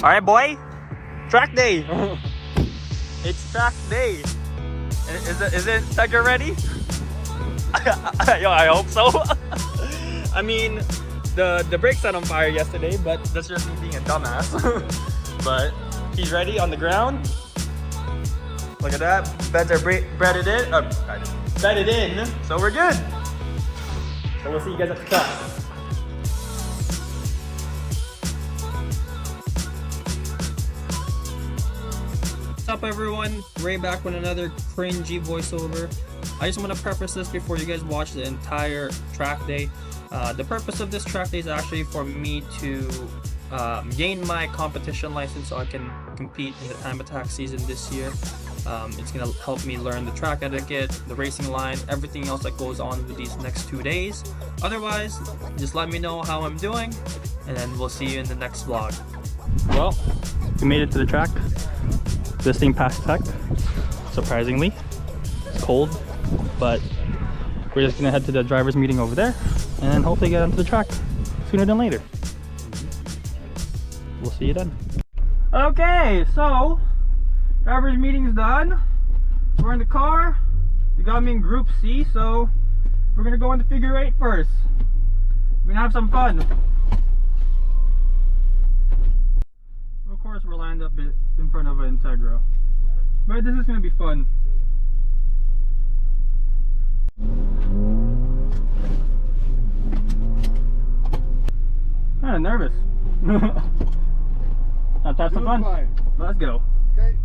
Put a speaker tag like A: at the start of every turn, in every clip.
A: Alright, boy. Track day. It's track day. Is it Integra ready? Yo, I hope so. I mean, the brakes set on fire yesterday, but that's just me being a dumbass. But he's ready on the ground. Look at that. Beds are bedded in. So we're good. So we'll see you guys at the track. What's up, everyone? Ray back with another cringy voiceover. I just want to preface this before you guys watch the entire track day. The purpose of this track day is actually for me to gain my competition license so I can compete in the time attack season this year. It's going to help me learn the track etiquette, the racing line, everything else that goes on with these next 2 days. Otherwise, just let me know how I'm doing, and then we'll see you in the next vlog. Well, we made it to the track. This thing passed tech, surprisingly. It's cold, but we're just gonna head to the driver's meeting over there and then hopefully get onto the track sooner than later. We'll see you then. Okay, so driver's meeting's done. We're in the car. They got me in Group C, so we're gonna go into figure 8 first. We're gonna have some fun. Of course, we're lined up in front of an Integra, but this is gonna be fun. Kinda nervous. Let's have some fun. Fine. Let's go. Okay.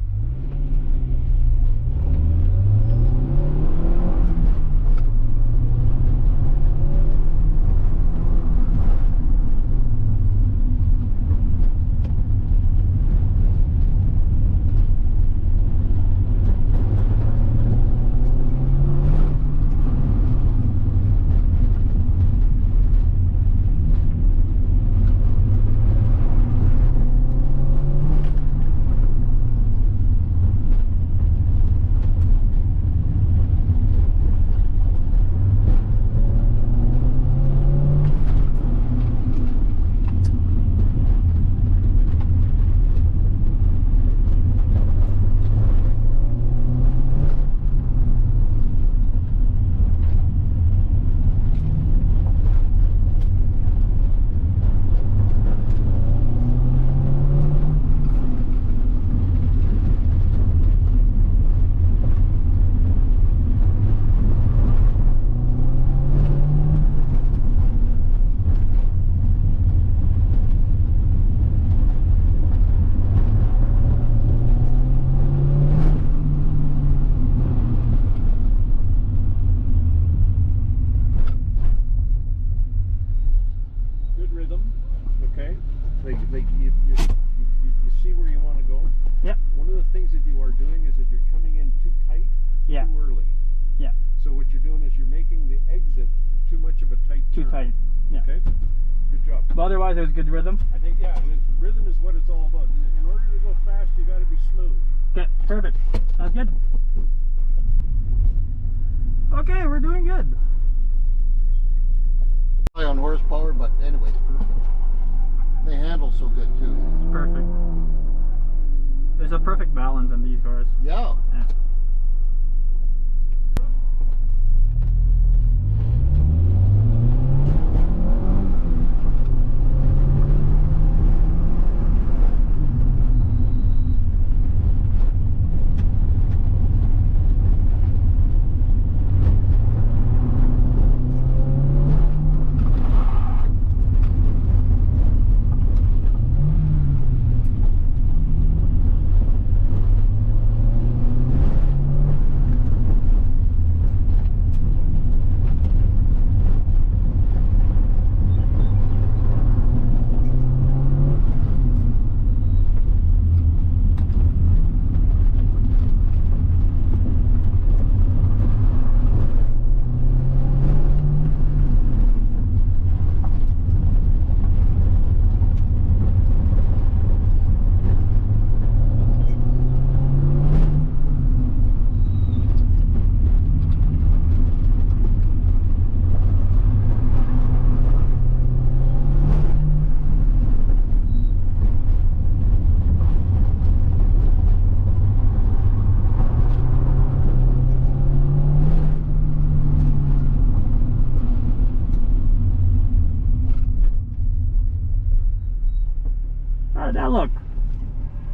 A: You see where you want to go?
B: Yeah.
A: One of the things that you are doing is that you're coming in too tight,
B: yeah,
A: too early.
B: Yeah.
A: So what you're doing is you're making the exit too much of a tight turn.
B: Too tight. Yeah.
A: Okay. Good job.
B: But otherwise, it was good rhythm.
A: I think, yeah, rhythm is what it's all about. In order to go fast, you got to be smooth.
B: Okay, perfect. That's good. Okay, we're doing good.
C: On horsepower, but anyway, it's perfect. They handle so good too.
B: It's perfect. There's a perfect balance in these cars.
C: Yeah.
B: Yeah. How did that look?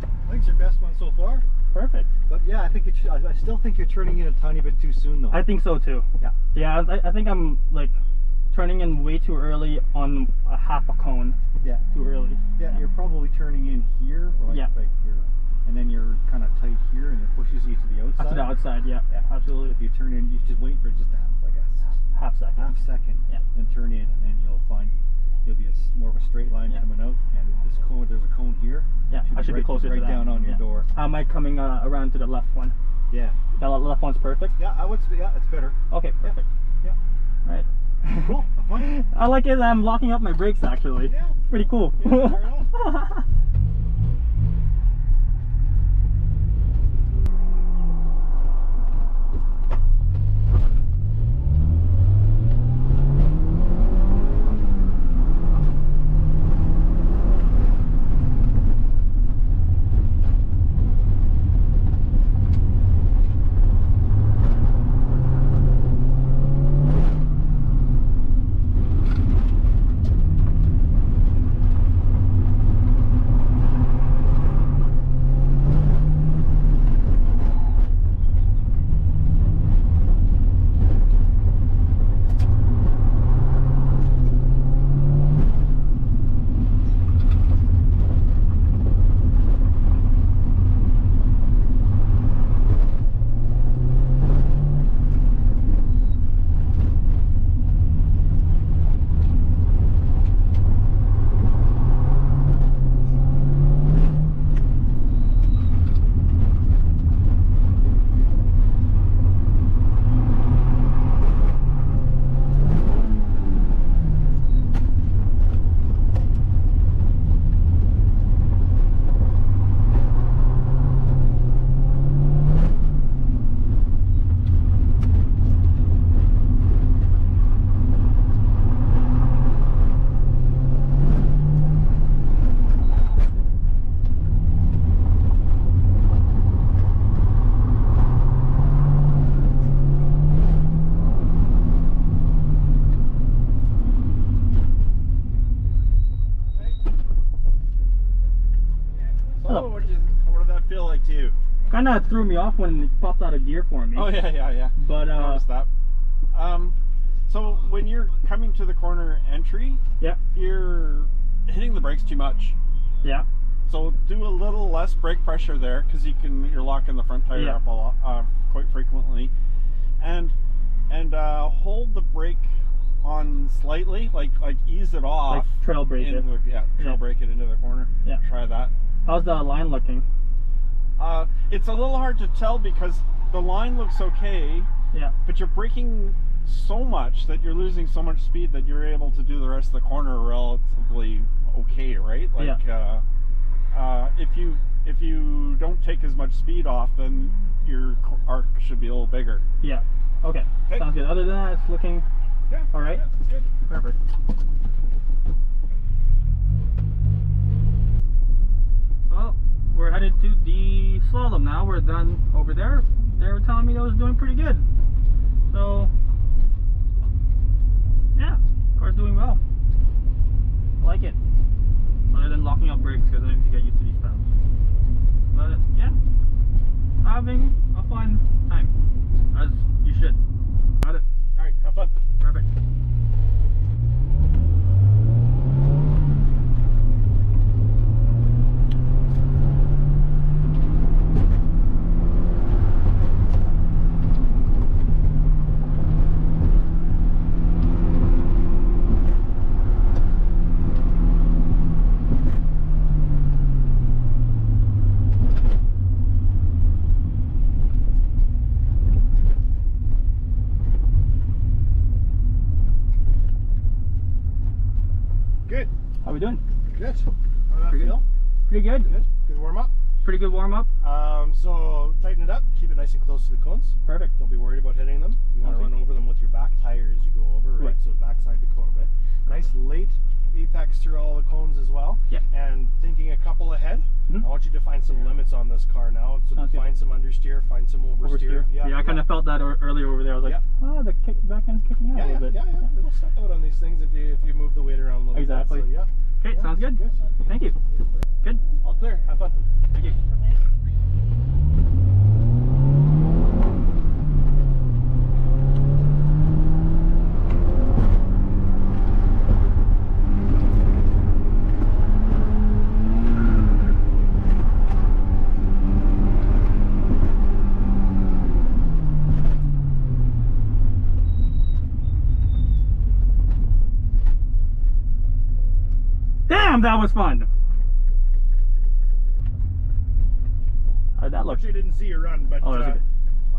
D: I think it's your best one so far.
B: Perfect.
D: But yeah, I think I still think you're turning in a tiny bit too soon though.
B: I think so too.
D: Yeah.
B: Yeah, I think I'm like turning in way too early on a half a cone.
D: Yeah.
B: Too early.
D: Yeah, you're probably turning in here, or like here, and then you're kind of tight here, and it pushes you to the outside.
B: To the outside, yeah.
D: Yeah,
B: Absolutely.
D: If you turn in, you just wait for just a
B: Half second. Yeah.
D: then turn in, and then you'll be more of a straight line coming out, and this cone, there's a cone here.
B: Yeah, I should be closer to that.
D: Right down on your door.
B: How am I coming around to the left one?
D: Yeah.
B: The left one's perfect?
D: Yeah, I would say, yeah, it's better.
B: Okay, perfect.
D: Yeah.
B: All right.
D: Cool. Have fun.
B: I like it. I'm locking up my brakes actually.
D: Yeah.
B: It's pretty cool.
D: Yeah, fair enough.
B: Kind of threw me off when it popped out of gear for me.
E: Oh yeah.
B: But
E: noticed that. So when you're coming to the corner entry, you're hitting the brakes too much.
B: Yeah.
E: So do a little less brake pressure there, because you're locking the front tire up a lot, quite frequently, and hold the brake on slightly, like ease it off.
B: Like trail brake it.
E: Trail brake it into the corner.
B: Yeah.
E: Try that.
B: How's the line looking?
E: It's a little hard to tell because the line looks okay.
B: Yeah.
E: But you're braking so much that you're losing so much speed that you're able to do the rest of the corner relatively okay, right? Like if you don't take as much speed off, then your arc should be a little bigger.
B: Yeah. Okay. Sounds good. Other than that, it's looking all right.
E: Yeah, good.
B: Perfect. Well, we're headed to the slalom now. We're done over there. They were telling me that was doing pretty good. So, yeah, car's doing well. I like it. Other than locking up brakes because I need to get used to these pedals. But yeah, having a fun time, as you should. Got it.
E: All right, have fun.
B: Perfect.
D: Good.
B: How we doing?
D: Good. How did that feel?
B: Pretty good.
D: Good. Good warm up.
B: Pretty good warm up.
D: So tighten it up. Keep it nice and close to the cones.
B: Perfect.
D: Don't be worried about hitting them. You want to run over them with your back tire as you go over, right? So backside the cone a bit. Nice late apex through all the cones as well.
B: Yeah.
D: And thinking a couple ahead, I want you to find some limits on this car now. So find some understeer, find some oversteer.
B: Yeah, I kind of felt that earlier over there. I was like, oh, the back end's kicking out a little bit.
D: Yeah. It'll step out on these things if you move the weight around a little bit. So,
B: Okay, sounds good. Thank you. Good. that was fun. How'd that look?
D: Actually, didn't see you run, but
B: Oh, that's okay.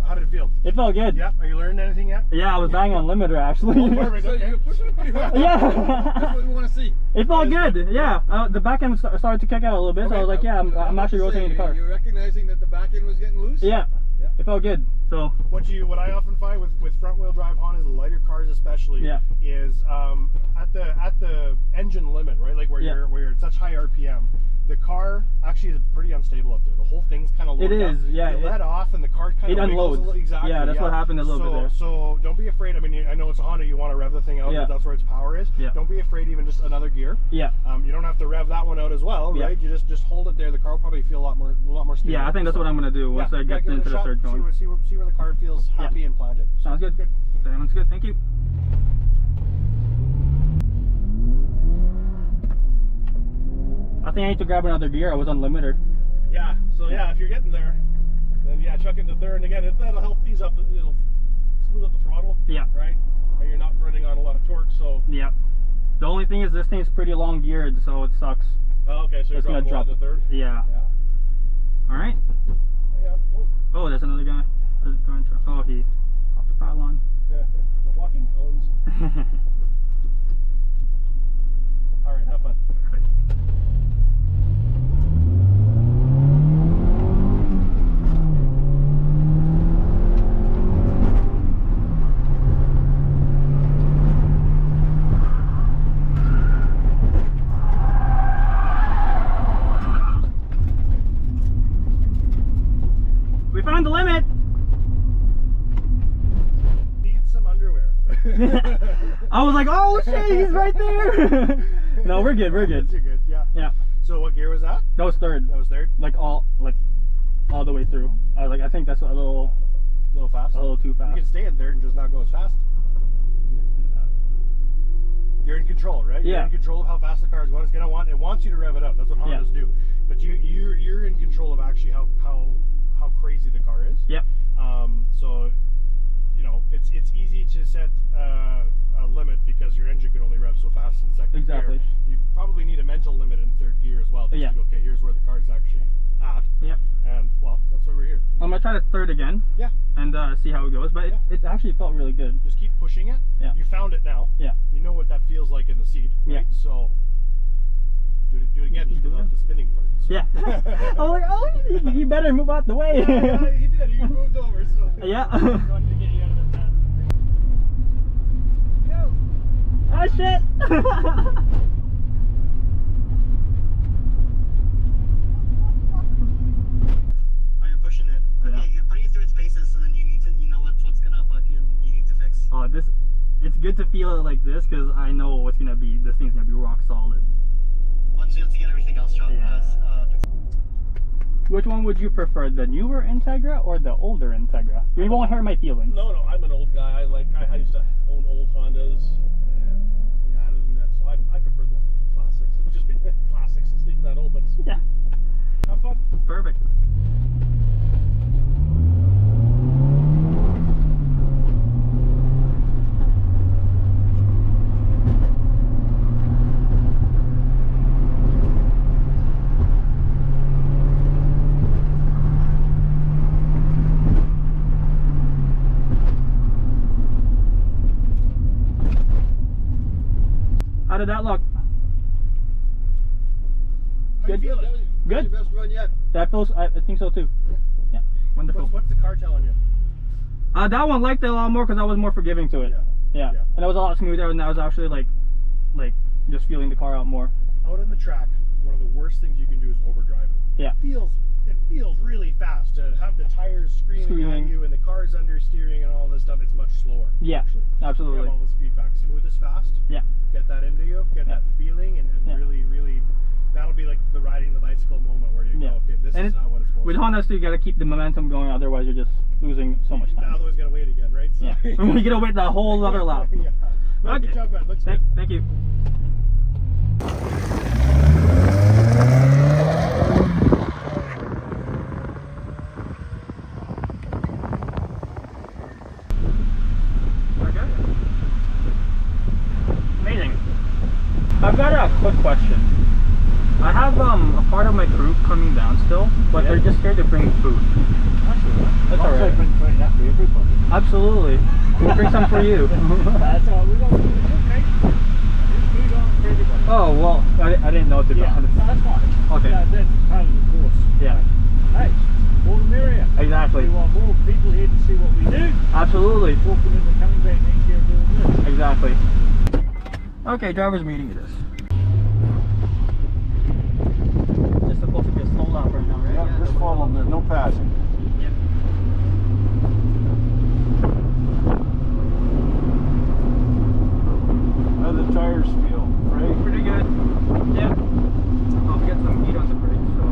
D: how did it feel?
B: It felt good.
D: Yeah. Are you learning anything yet?
B: Yeah, I was banging on limiter actually.
D: Oh, perfect. Okay. You're pushing it pretty hard.
B: Yeah.
C: That's what we want to see.
B: It felt good. Yeah. The back end started to kick out a little bit, so I was like, yeah, I'm actually rotating the car.
C: You're recognizing that the back end was getting loose?
B: Yeah.
C: Yeah.
B: It felt good. So.
D: What I often find with front wheel drive Hondas, the lighter cars especially,
B: Yeah.
D: is at the engine limit, right? Like where you're at such high RPM, the car actually is pretty unstable up there. The whole thing's kind of loaded.
B: It is, yeah.
D: You let off and the car kind of
B: unloads.
D: Exactly.
B: Yeah, that's what happened a little bit there.
D: So don't be afraid. I mean, I know it's a Honda. You want to rev the thing out,
B: Yeah.
D: but that's where its power is.
B: Yeah.
D: Don't be afraid. Even just another gear.
B: Yeah.
D: You don't have to rev that one out as well,
B: Yeah.
D: right? You just hold it there. The car will probably feel a lot more stable.
B: Yeah, I think that's what I'm gonna do once I get
D: give it
B: into
D: a
B: the
D: shot,
B: third cone.
D: See where the car feels happy and planted.
B: Sounds good.
D: Good.
B: Sounds good. Thank you. I think I need to grab another gear. I was on limiter.
D: Yeah, so yeah, if you're getting there, then yeah, chuck it to third, and again, that'll help ease up, it'll smooth up the throttle,
B: Yeah.
D: right? And you're not running on a lot of torque, so...
B: Yeah. The only thing is this thing's pretty long geared, so it sucks.
D: Oh, okay, so you're
B: It's gonna
D: dropping a lot
B: drop.
D: to third?
B: Yeah.
D: Yeah.
B: All right.
D: Yeah.
B: Oh, there's another guy. Oh, he hopped the pylon.
D: The walking cones. Alright, have fun.
B: We found the limit.
D: Need some underwear.
B: I was like, oh shit, he's right there. No, we're good. We're good.
D: You're good, yeah.
B: Yeah.
D: So what gear was that?
B: That was third.
D: That was third?
B: Like all the way through. I think that's a little
D: fast?
B: a little too fast.
D: You can stay in third and just not go as fast. You're in control, right? You're
B: Yeah.
D: in control of how fast the car is going. It's gonna it wants you to rev it up. That's what Hondas do. But you're in control of actually how crazy the car is.
B: Yep.
D: So you know it's easy to set a limit because your engine can only rev so fast in second
B: Exactly.
D: gear. You probably need a mental limit in third gear as well. Just
B: Yeah.
D: to go, okay, here's where the car is actually at.
B: Yep.
D: And well, that's why we're here.
B: I'm gonna try the third again.
D: Yeah.
B: And see how it goes. But it actually felt really good.
D: Just keep pushing it.
B: Yeah.
D: You found it now.
B: Yeah.
D: You know what that feels like in the seat, right?
B: Yeah.
D: So do it again, just without the spinning part. So.
B: Yeah. I was like, oh, you better move out the way.
D: Yeah, he did. He moved over. So.
B: Yeah.
D: Trying to get you out of that.
B: Oh shit.
F: Oh, you're pushing it. Okay,
B: Yeah.
F: you're putting it through its paces, so then you know what's gonna you need to fix.
B: Oh, it's good to feel it like this because I know what's gonna be. This thing's gonna be rock solid.
F: Once you have to get everything else fixed.
B: Which one would you prefer, the newer Integra or the older Integra? You won't hurt my feelings.
D: No, I'm an old guy. I used to own old Hondas, and yeah, other than that, so I prefer the classics. Which is classics. It's not even that old, but it's
B: Yeah.
D: have fun.
B: Perfect. How did that look?
D: How you
B: Good.
D: feeling?
B: Good.
C: Your best run yet.
B: That feels. I think so too. Yeah. Wonderful.
D: What's the car telling you?
B: That one liked it a lot more because I was more forgiving to it. Yeah.
D: Yeah.
B: And it was a lot smoother, and I was actually like just feeling the car out more.
D: Out on the track, one of the worst things you can do is overdrive it.
B: Yeah.
D: It feels really fast to have the tires screaming at you and the car's understeering and all this stuff. It's much slower.
B: Yeah.
D: Actually. You
B: Absolutely.
D: have all this feedback. Smooth is fast.
B: Yeah.
D: Get that into you. Get that feeling, and
B: Yeah.
D: really, that'll be like the riding the bicycle moment where you
B: Yeah.
D: go, okay, this
B: And
D: is how what it's supposed
B: With
D: to be.
B: Hondas, you gotta keep the momentum going, otherwise you're just losing so much time.
D: Otherwise, gotta wait again, right? So,
B: Yeah. We gotta wait the whole other lap.
D: yeah. No,
B: Okay.
D: good job, man. Looks good.
B: Thank you. Okay. Amazing. I've got a quick question. coming down still, but
E: Yeah.
B: they're just here to bring food. That's all right.
E: been putting up for everybody.
B: Absolutely. We'll bring some for you.
E: That's all we got. It's okay. There's food on for everybody.
B: Oh, well, I didn't know to be
E: Yeah,
B: honest.
E: that's fine.
B: Okay.
E: Yeah, that's part of the course.
B: Yeah.
E: Hey, more the merrier.
B: Exactly.
E: We want more people here to see what we do.
B: Absolutely.
E: Talking into coming back next year doing this.
B: Exactly. Okay, driver's meeting it is. It's supposed to be a slow lap right now, right?
E: Yeah, just follow them. There's no passing.
B: Yep.
E: How do the tires feel, right?
B: Pretty good. Yep. I'll get some heat on the brakes, so.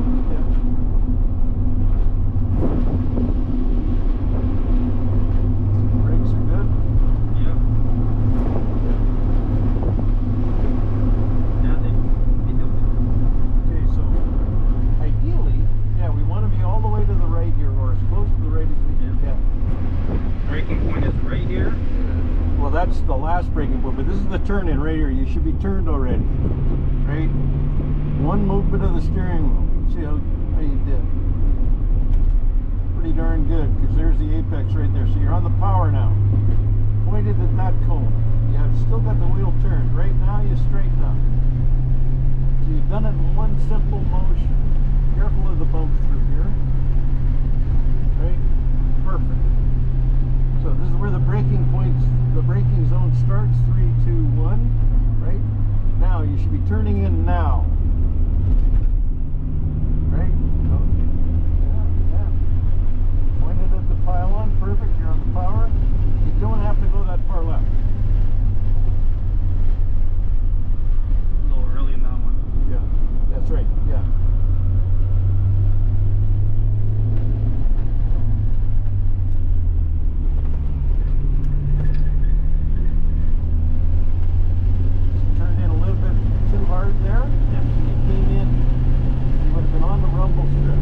E: Brakes are good.
B: Yep. Yeah, they do it.
E: Okay, so ideally, yeah, we want to be all the way to the right here, or as close to the right as we can get.
B: Braking point is right here.
E: Well, that's the last braking point, but this is the turn in right here. You should be turned already, right? One movement of the steering wheel. See how you did. Pretty darn good, because there's the apex right there. So you're on the power now. Pointed at that cone. You have still got the wheel turned. Right now, you straighten up. So you've done it in one simple motion. Careful of the bump through here. Right? Perfect. So this is where the braking points, the braking zone starts. 3, 2, 1. Right? Now you should be turning in now. Right? So, yeah. Pointed at the pylon. Perfect. You're on the power. You don't have to go that far left.
B: A little early in that one.
E: Yeah. That's right. Yeah. Turned in a little bit too hard there.
B: Yep.
E: You came in, you would have been on the rumble strip.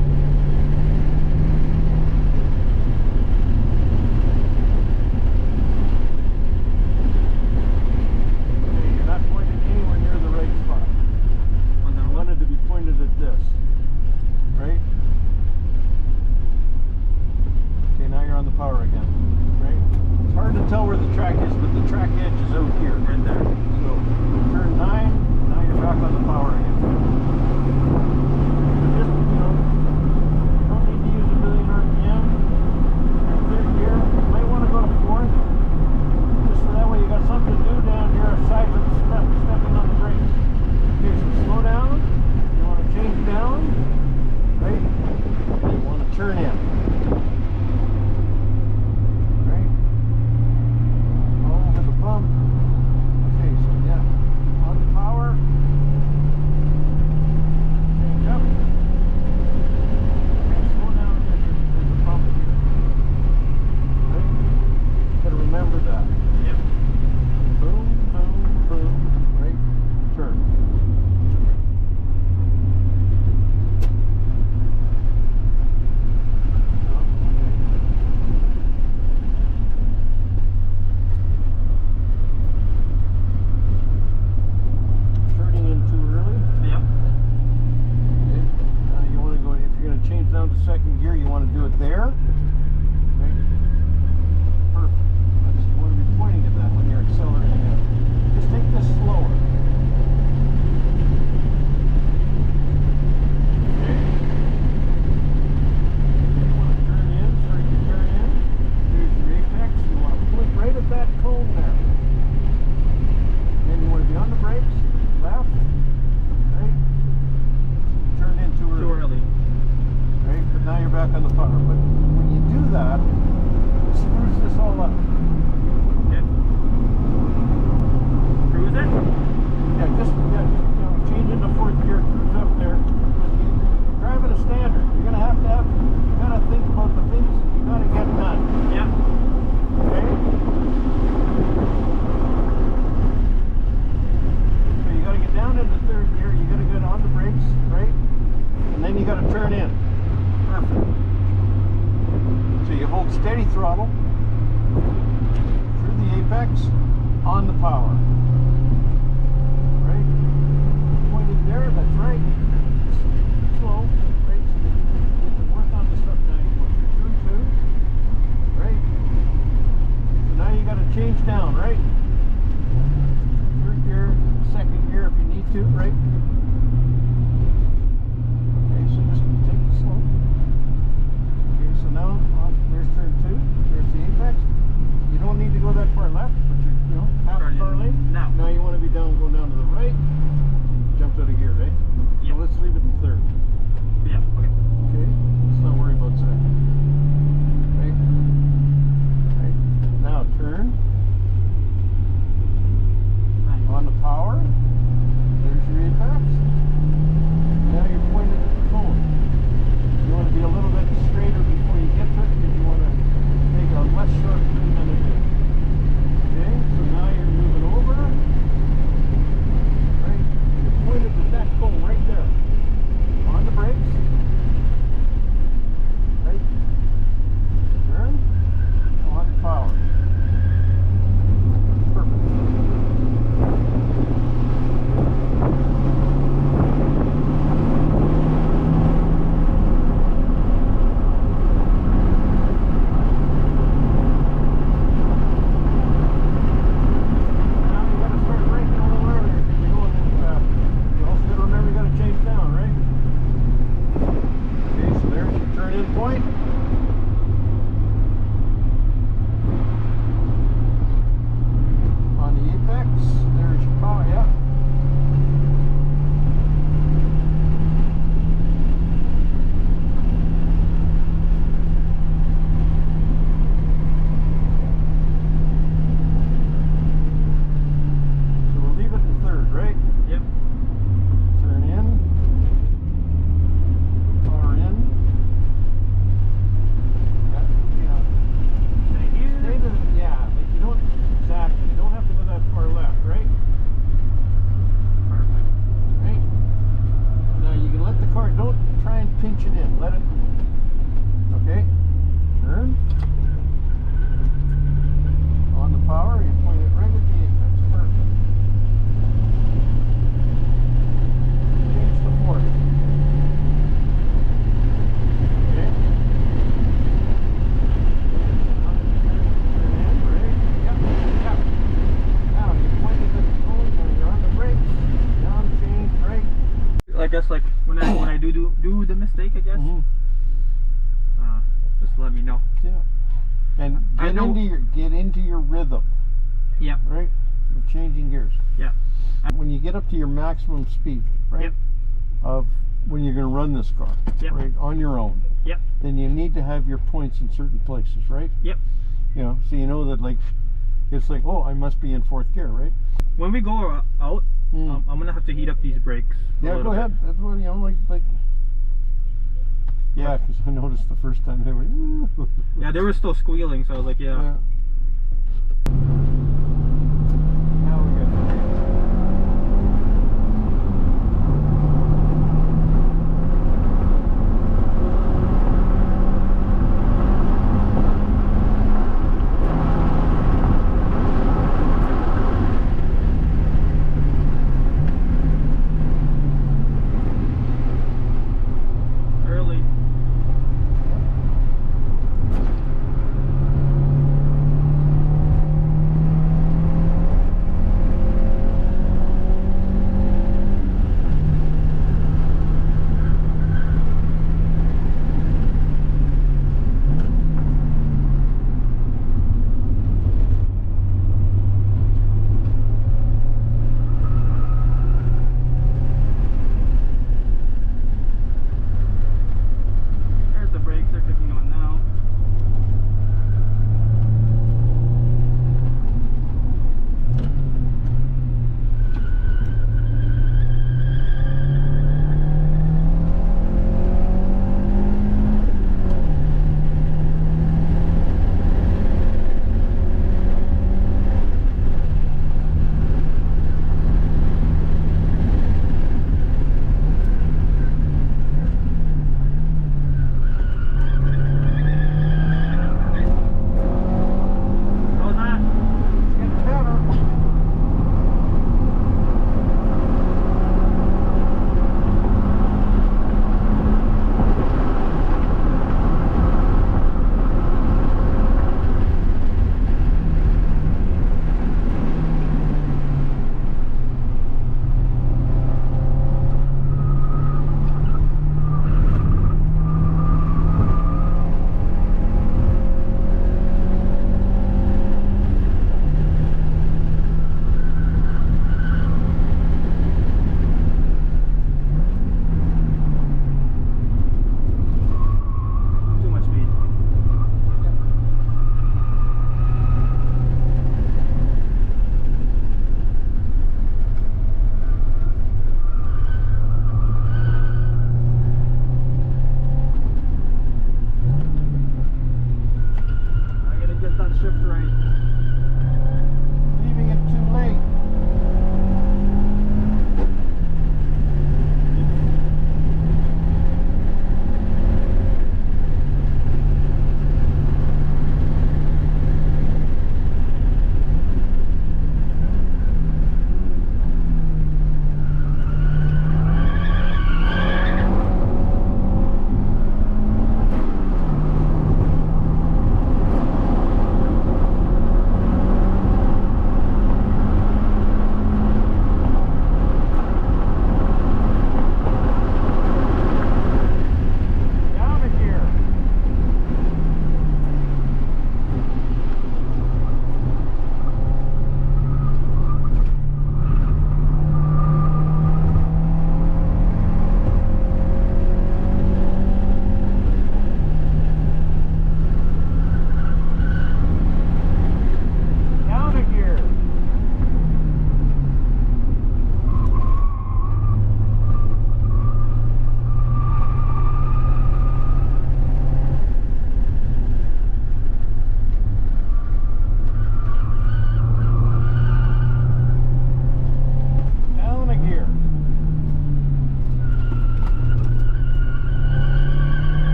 E: Okay, you're not pointed anywhere near the right spot.
B: On that
E: You
B: one.
E: wanted to be pointed at this, right? Okay, now you're on the power again, right? It's hard to tell where the track is, but the track edge is out here.
B: Right there.
E: So, turn 9, now you're back on the power again. Just, you know, you don't need to use a million RPM. Third gear, you might want to go to 4th. Just so that way you got something to do down here aside from stepping on the brakes. Okay, so slow down. You want to change down, right? And you want to turn in. Right? Over the bump. Okay, so yeah, on the power, change up, and slow down. There's a bump here. Right? Gotta remember that.
B: Yep.
E: Boom, boom, boom. Right? Turn. Turning in too early.
B: Yep.
E: Okay. Now you want to go, if you're going to change down to second gear, you want to do it there. Right? Perfect. You want to be pointing at that when you're accelerating out. Just take this slower. Okay. Then you want to turn in, so you can turn in. There's your apex. You want to point right at that cone there. Then you want to be on the brakes, left, right? Turn in too early.
B: Too early.
E: Right? But now you're back on the power. But when you do that, it screws this all up.
B: Okay. Cruise it.
E: Yeah, just you know, change into 4th gear, cruise up there. Because you're driving a standard. You gotta think about the things that you gotta get done.
B: Yep.
E: Okay? So you gotta get down into 3rd gear, you gotta get on the brakes, right? And then you gotta turn in. Perfect. So you hold steady throttle through the apex on the power. Right? Pointing there, that's right. Slow.
C: it in. Let it. Okay. Turn. On the power, you point it right at the apex. Perfect. Change the force. Okay. Turn in, brake. Yep. Yep. Now you point it at the phone when you're on the brakes. Down, change, brake.
B: I guess like when I do the mistake, I guess.
C: Mhm.
B: Just let me know.
C: Yeah. And get into your rhythm,
B: Yeah.
C: right? Of changing gears.
B: Yeah.
C: When you get up to your maximum speed, right?
B: Yep.
C: Of when you're going to run this car,
B: Yep.
C: right? On your own.
B: Yep.
C: Then you need to have your points in certain places, right?
B: Yep.
C: You know, so you know that like it's like, oh, I must be in fourth gear, right?
B: When we go out, I'm gonna have to heat up these brakes.
C: Yeah, go ahead. That's what, you know, like. Yeah, because I noticed the first time they were.
B: Yeah, they were still squealing, so I was like, yeah.
C: Yeah. Now we got
B: Early.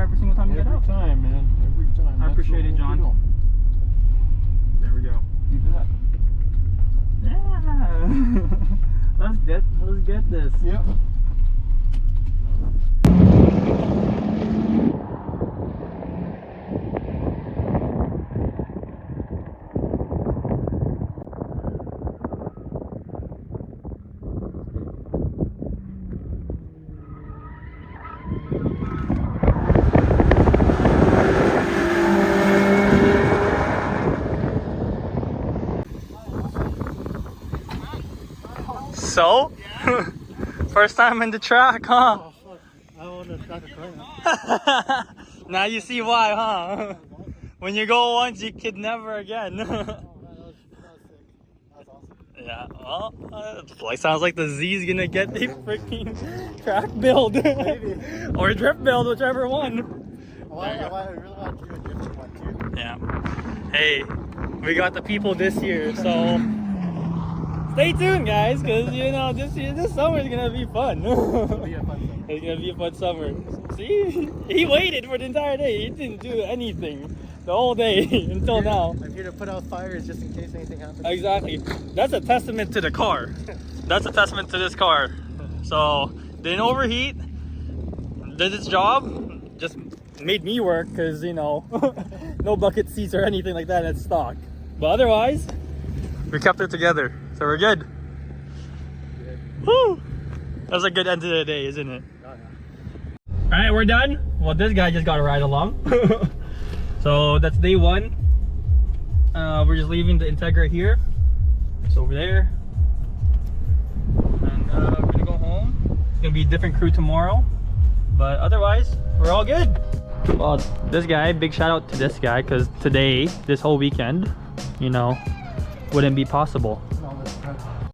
B: every single time you get out.
C: Every time, man. Every time.
B: I
C: That's
B: appreciate
C: the
B: it,
C: whole
B: John.
C: deal.
B: There we go.
C: You bet.
B: Yeah. let's get this.
C: Yep.
A: So, first time in the track, huh?
F: Oh, fuck. I want to start the car now.
A: Now you see why, huh? When you go once, you could never again.
F: Oh, man, that was sick. That was awesome.
A: Yeah, well, it sounds like the Z's gonna get the freaking track build. Or drift build, whichever one.
F: I really want to do a drifting one too.
A: Yeah. Hey, we got the people this year, so stay tuned, guys, because you know this summer is gonna be fun.
F: It'll be a fun thing.
A: It's gonna be a fun summer. See, he waited for the entire day. He didn't do anything the whole day until now.
F: I'm here to put out fires just in case anything happens.
A: Exactly. That's a testament to the car. That's a testament to this car. So didn't overheat. Did its job. Just made me work because you know no bucket seats or anything like that at stock. But otherwise, we kept it together. So we're good. Woo! That was a good end to the day, isn't it?
F: Oh, yeah.
A: Alright, we're done. Well, this guy just got to ride along. So that's day one. We're just leaving the Integra here. It's over there. And we're gonna go home. It's gonna be a different crew tomorrow. But otherwise, we're all good. Well, this guy, big shout out to this guy, because today, this whole weekend, you know, wouldn't be possible.